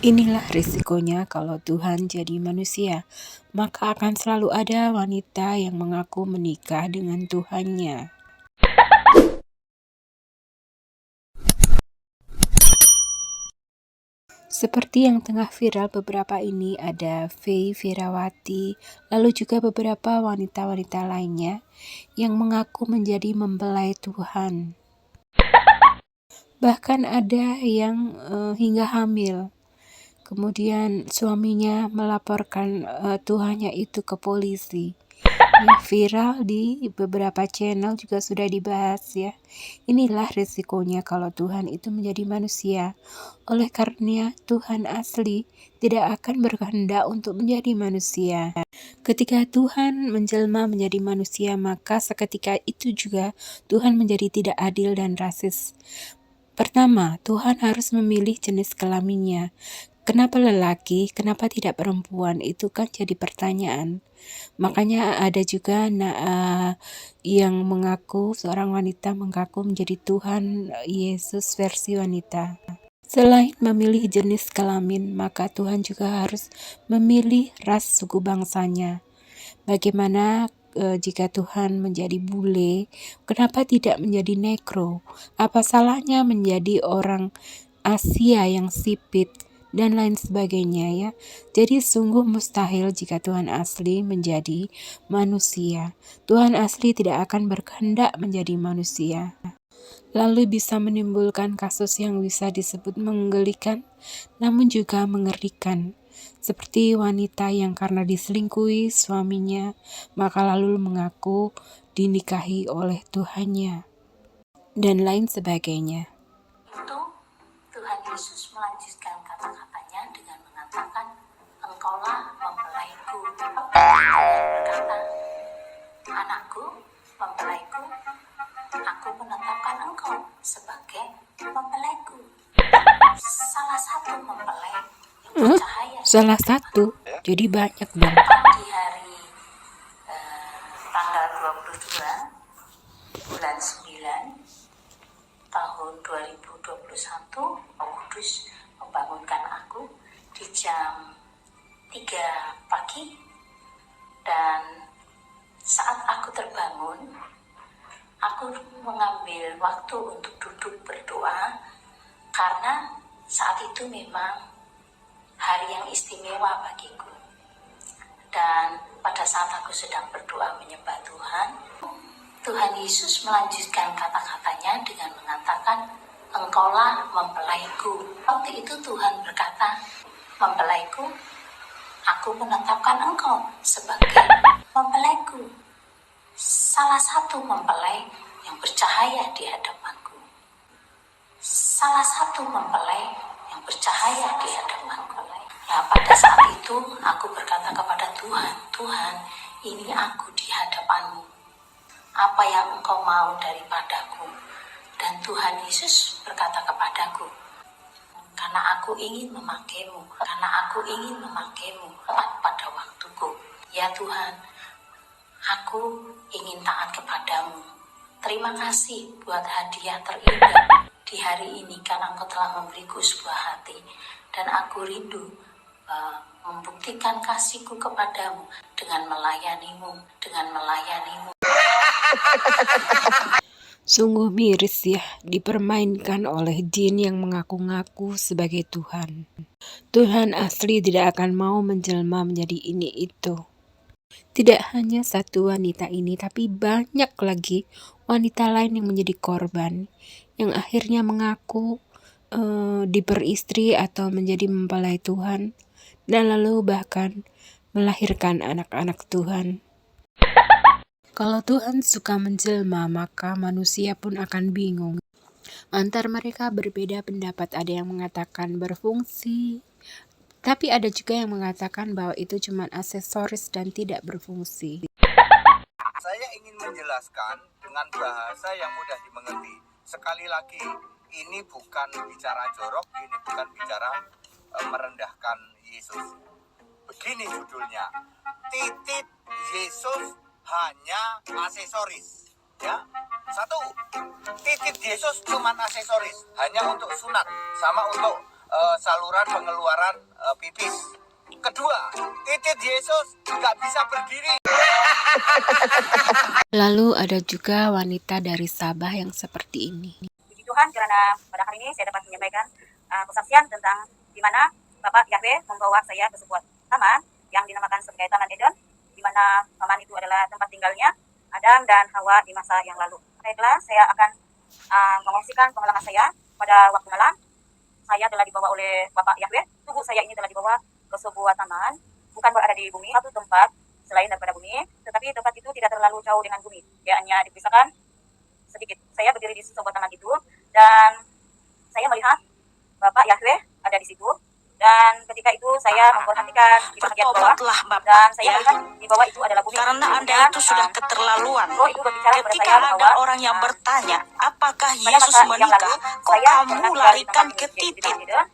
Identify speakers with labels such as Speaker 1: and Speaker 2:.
Speaker 1: Inilah risikonya kalau Tuhan jadi manusia, maka akan selalu ada wanita yang mengaku menikah dengan Tuhannya. Seperti yang tengah viral beberapa ini, ada Faye Virawati, lalu juga beberapa wanita-wanita lainnya yang mengaku menjadi mempelai Tuhan. Bahkan ada yang hingga hamil. Kemudian suaminya melaporkan Tuhannya itu ke polisi. Ya, viral di beberapa channel juga sudah dibahas ya. Inilah resikonya kalau Tuhan itu menjadi manusia. Oleh karena Tuhan asli tidak akan berkehendak untuk menjadi manusia. Ketika Tuhan menjelma menjadi manusia, maka seketika itu juga Tuhan menjadi tidak adil dan rasis. Pertama, Tuhan harus memilih jenis kelaminnya. Kenapa lelaki, kenapa tidak perempuan? Itu kan jadi pertanyaan. Makanya ada juga yang mengaku, seorang wanita mengaku menjadi Tuhan Yesus versi wanita. Selain memilih jenis kelamin, maka Tuhan juga harus memilih ras suku bangsanya. Bagaimana jika Tuhan menjadi bule, kenapa tidak menjadi negro? Apa salahnya menjadi orang Asia yang sipit dan lain sebagainya ya. Jadi sungguh mustahil jika Tuhan asli menjadi manusia. Tuhan asli tidak akan berkehendak menjadi manusia. Lalu bisa menimbulkan kasus yang bisa disebut menggelikan, namun juga mengerikan. Seperti wanita yang karena diselingkuhi suaminya, maka lalu mengaku dinikahi oleh Tuhannya, dan lain sebagainya.
Speaker 2: Itu Tuhan Yesus melanjutkan kata-katanya dengan mengatakan, engkaulah mempelaiku. Berkata, anakku, mempelaiku, aku menetapkan engkau sebagai mempelaiku. Salah satu mempelai yang bercahaya.
Speaker 1: Salah satu, jadi banyak dong.
Speaker 2: Di hari tanggal 22 bulan 9 tahun 2021, Kudus membangunkan aku di jam 3 pagi, dan saat aku terbangun, aku mengambil waktu untuk duduk berdoa karena saat itu memang hari yang istimewa bagiku. Dan pada saat aku sedang berdoa menyembah Tuhan, Tuhan Yesus melanjutkan kata-katanya dengan mengatakan, engkaulah mempelaiku. Waktu itu Tuhan berkata, mempelaiku, aku menetapkan engkau sebagai mempelaiku. Salah satu mempelai yang bercahaya di hadapanku. Salah satu mempelai yang bercahaya di hadapanku. Nah, pada saat itu aku berkata kepada Tuhan, Tuhan, ini aku di hadapanmu. Apa yang engkau mau daripadaku? Dan Tuhan Yesus berkata kepadaku, karena aku ingin memakaimu, tepat pada waktuku. Ya Tuhan, aku ingin taat kepadamu. Terima kasih buat hadiah terindah di hari ini, karena engkau telah memberiku sebuah hati. Dan aku rindu membuktikan kasihku kepadamu dengan melayanimu.
Speaker 1: Sungguh miris ya, dipermainkan oleh jin yang mengaku-ngaku sebagai Tuhan. Tuhan asli tidak akan mau menjelma menjadi ini itu. Tidak hanya satu wanita ini, tapi banyak lagi wanita lain yang menjadi korban, yang akhirnya mengaku diperistri atau menjadi mempelai Tuhan, dan lalu bahkan melahirkan anak-anak Tuhan. Kalau Tuhan suka menjelma, maka manusia pun akan bingung. Antar mereka berbeda pendapat, ada yang mengatakan berfungsi, tapi ada juga yang mengatakan bahwa itu cuma aksesoris dan tidak berfungsi.
Speaker 3: Saya ingin menjelaskan dengan bahasa yang mudah dimengerti. Sekali lagi, ini bukan bicara jorok, ini bukan bicara merendahkan Yesus. Begini judulnya, titik Yesus hanya aksesoris. Ya, satu, titik Yesus cuma aksesoris, hanya untuk sunat, sama untuk saluran pengeluaran pipis. Kedua, titik Yesus nggak bisa berdiri.
Speaker 1: Lalu ada juga wanita dari Sabah yang seperti ini.
Speaker 4: Puji Tuhan karena pada hari ini saya dapat menyampaikan kesaksian tentang di mana Bapak Yahweh membawa saya ke sebuah taman yang dinamakan sebagai Taman Eden, di mana taman itu adalah tempat tinggalnya Adam dan Hawa di masa yang lalu. Baiklah, saya akan mengungsikan pengalaman saya pada waktu malam. Saya telah dibawa oleh Bapak Yahweh. Tubuh saya ini telah dibawa ke sebuah taman, bukan berada di bumi, satu tempat selain daripada bumi, tetapi tempat itu tidak terlalu jauh dengan bumi. Dia hanya dipisahkan sedikit. Saya berdiri di sebuah taman itu dan saya melihat Bapak Yahweh ada di situ. Dan ketika itu saya memperhatikan di bagian bawah dan saya melihat di bawah itu adalah bumi.
Speaker 5: Karena Anda itu sudah keterlaluan.
Speaker 4: Itu berbicara kepada
Speaker 5: Ketika
Speaker 4: saya
Speaker 5: ada
Speaker 4: bahwa
Speaker 5: orang yang bertanya, apakah
Speaker 4: pada
Speaker 5: Yesus
Speaker 4: masa yang
Speaker 5: menikah?
Speaker 4: lalu
Speaker 5: Kok
Speaker 4: saya
Speaker 5: kamu
Speaker 4: pernah tinggal di
Speaker 5: larikan
Speaker 4: tempat
Speaker 5: ke
Speaker 4: ini,
Speaker 5: titik?
Speaker 4: dan